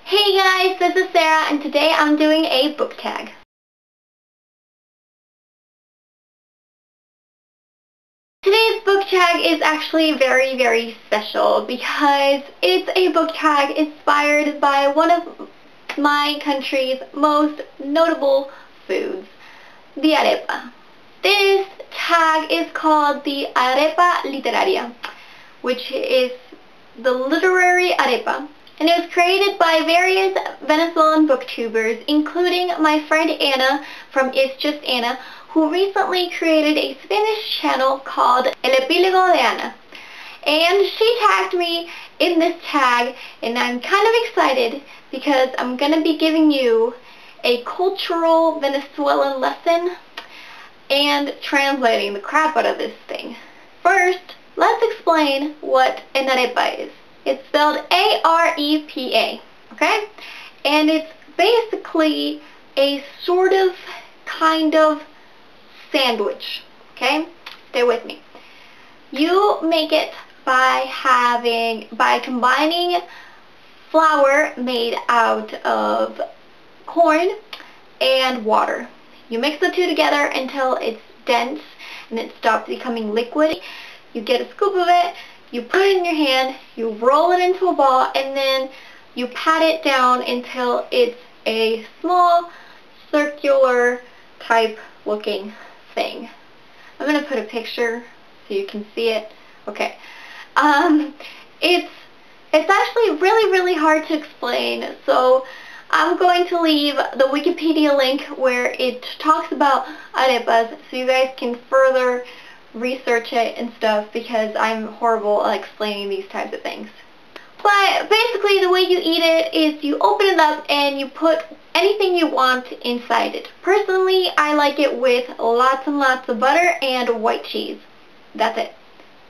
Hey guys, this is Sarah and today I'm doing a book tag. Today's book tag is actually very special because it's a book tag inspired by one of my country's most notable foods, the arepa. This tag is called the Arepa Literaria, which is the literary arepa. And it was created by various Venezuelan booktubers, including my friend Anna from It's Just Anna, who recently created a Spanish channel called El Epílogo de Ana. And she tagged me in this tag, and I'm kind of excited because I'm going to be giving you a cultural Venezuelan lesson and translating the crap out of this thing. First, let's explain what an arepa is. It's spelled A-R-E-P-A, okay? And it's basically a sort of, kind of sandwich, okay? Stay with me. You make it by combining flour made out of corn and water. You mix the two together until it's dense and it stops becoming liquid. You get a scoop of it, you put it in your hand, you roll it into a ball, and then you pat it down until it's a small circular type looking thing. I'm going to put a picture so you can see it. Okay. It's actually really hard to explain, so I'm going to leave the Wikipedia link where it talks about arepas so you guys can further research it and stuff because I'm horrible at explaining these types of things. But basically the way you eat it is you open it up and you put anything you want inside it. Personally, I like it with lots and lots of butter and white cheese. That's it.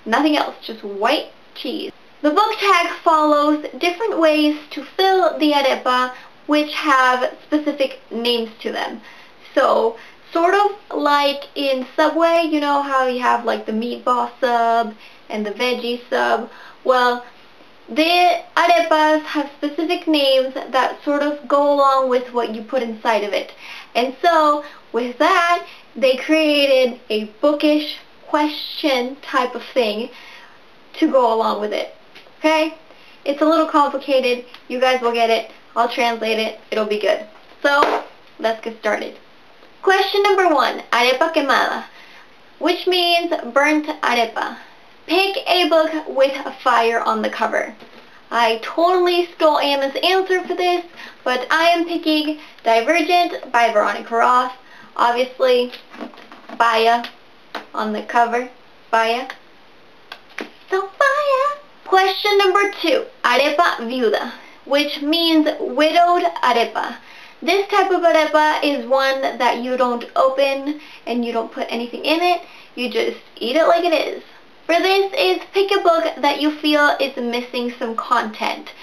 Nothing else, just white cheese. The book tag follows different ways to fill the arepa which have specific names to them. So, sort of like in Subway, you know how you have like the meatball sub and the veggie sub? Well, the arepas have specific names that sort of go along with what you put inside of it. And so, with that, they created a bookish question type of thing to go along with it. Okay? It's a little complicated. You guys will get it. I'll translate it. It'll be good. So, let's get started. Question number 1, arepa quemada, which means burnt arepa. Pick a book with a fire on the cover. I totally stole Anna's answer for this, but I am picking Divergent by Veronica Roth. Obviously, Baya on the cover. Baya. So Baya. Question number 2, arepa viuda, which means widowed arepa. This type of arepa is one that you don't open and you don't put anything in it. You just eat it like it is. For this is pick a book that you feel is missing some content.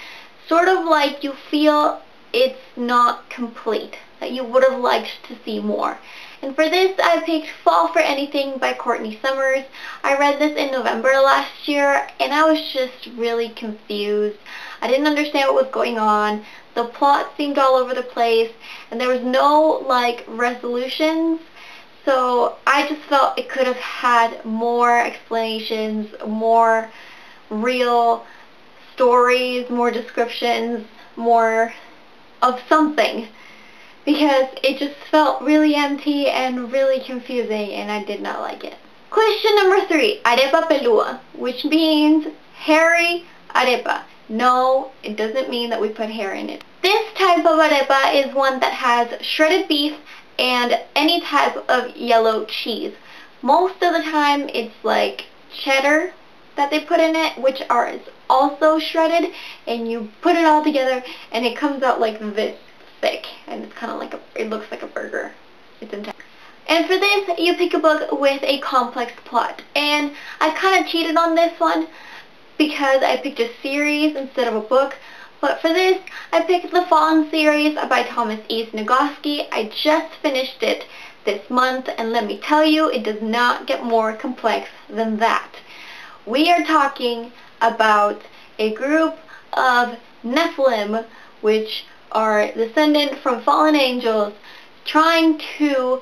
Sort of like you feel it's not complete, that you would have liked to see more. And for this, I picked Fall for Anything by Courtney Summers. I read this in November last year, and I was just really confused. I didn't understand what was going on. The plot seemed all over the place, and there was no, resolutions. So I just felt it could have had more explanations, more real stories, more descriptions, more of something. Because it just felt really empty and really confusing, and I did not like it. Question number 3, arepa pelúa, which means hairy arepa. No, it doesn't mean that we put hair in it. This type of arepa is one that has shredded beef and any type of yellow cheese. Most of the time it's like cheddar that they put in it, which is also shredded, and you put it all together and it comes out like this thick, and it's kind of like it looks like a burger. It's intense. And for this, you pick a book with a complex plot. And I kind of cheated on this one because I picked a series instead of a book. But for this, I picked the Fallen series by Thomas E. Nagoski. I just finished it this month, and let me tell you, it does not get more complex than that. We are talking about a group of Nephilim which are descendant from fallen angels trying to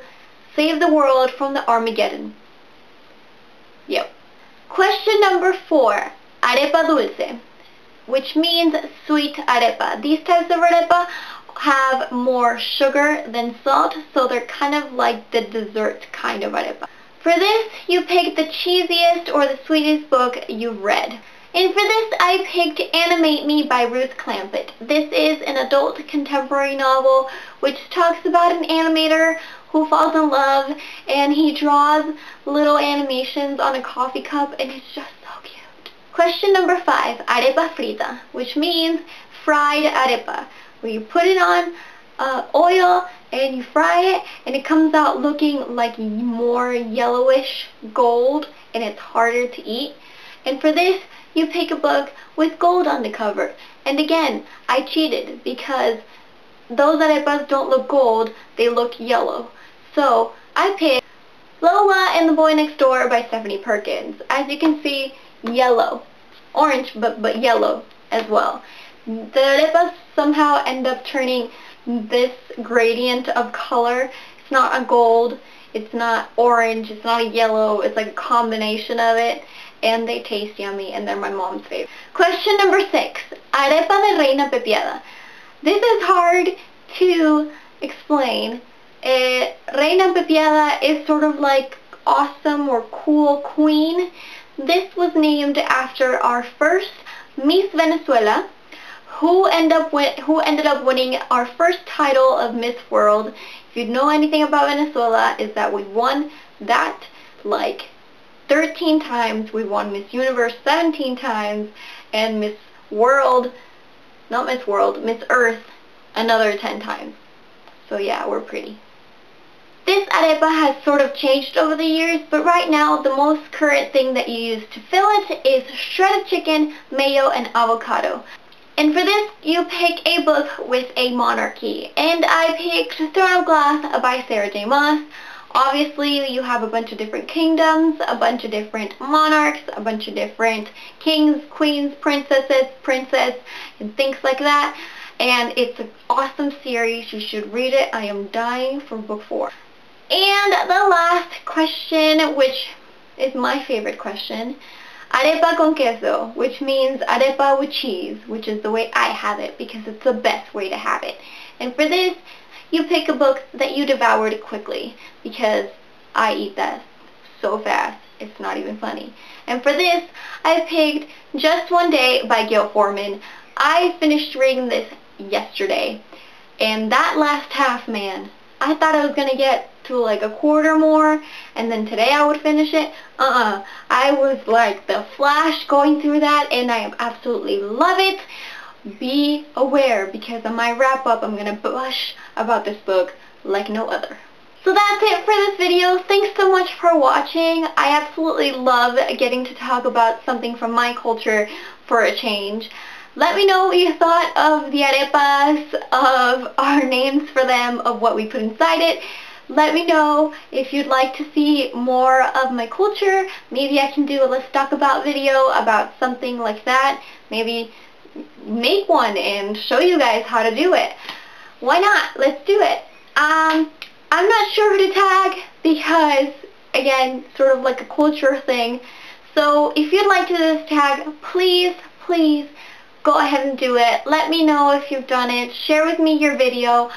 save the world from the Armageddon. Yep. Question number 4. Arepa dulce, which means sweet arepa. These types of arepa have more sugar than salt, so they're kind of like the dessert kind of arepa. For this, you pick the cheesiest or the sweetest book you've read. And for this, I picked Animate Me by Ruth Clampett. This is an adult contemporary novel which talks about an animator who falls in love and he draws little animations on a coffee cup, and it's just so cute. Question number 5, arepa frita, which means fried arepa, where you put it on oil and you fry it, and it comes out looking like more yellowish gold, and it's harder to eat. And for this, you pick a book with gold on the cover. And again, I cheated because those arepas don't look gold, they look yellow. So I picked Lola and the Boy Next Door by Stephanie Perkins. As you can see, yellow. Orange, but yellow as well. The arepas somehow end up turning this gradient of color. It's not a gold, it's not orange, it's not a yellow, it's like a combination of it, and they taste yummy, and they're my mom's favorite. Question number 6, arepa de reina pepiada. This is hard to explain. Reina pepiada is sort of like awesome or cool queen. This was named after our first Miss Venezuela, who ended up winning our first title of Miss World. If you know anything about Venezuela, is that we won that like 13 times. We won Miss Universe 17 times, and Miss World, not Miss World, Miss Earth another 10 times. So yeah, we're pretty. This arepa has sort of changed over the years, but right now the most current thing that you use to fill it is shredded chicken, mayo, and avocado. And for this, you pick a book with a monarchy. And I picked Throne of Glass by Sarah J. Maas. Obviously, you have a bunch of different kingdoms, a bunch of different monarchs, a bunch of different kings, queens, princesses, and things like that. And it's an awesome series. You should read it. I am dying for book 4. And the last question, which is my favorite question, arepa con queso, which means arepa with cheese, which is the way I have it because it's the best way to have it. And for this, you pick a book that you devoured quickly, because I eat that so fast, it's not even funny. And for this, I picked Just One Day by Gail Forman. I finished reading this yesterday, and that last half, man, I thought I was going to get to like a quarter more, and then today I would finish it. I was like the Flash going through that, and I absolutely love it. Be aware, because on my wrap-up, I'm going to gush about this book like no other. So that's it for this video. Thanks so much for watching. I absolutely love getting to talk about something from my culture for a change. Let me know what you thought of the arepas, of our names for them, of what we put inside it. Let me know if you'd like to see more of my culture. Maybe I can do a Let's Talk About video about something like that. Maybe make one and show you guys how to do it. Why not? Let's do it. I'm not sure who to tag because, again, sort of like a culture thing. So if you'd like to do this tag, please go ahead and do it. Let me know if you've done it. Share with me your video.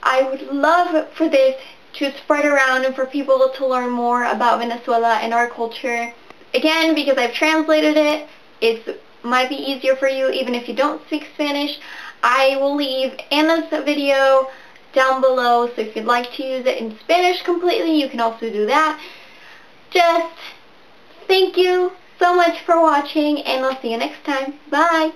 I would love for this to spread around and for people to learn more about Venezuela and our culture. Again, because I've translated it, it might be easier for you even if you don't speak Spanish. I will leave Anna's video down below, so if you'd like to use it in Spanish completely, you can also do that. Just thank you so much for watching, and I'll see you next time. Bye!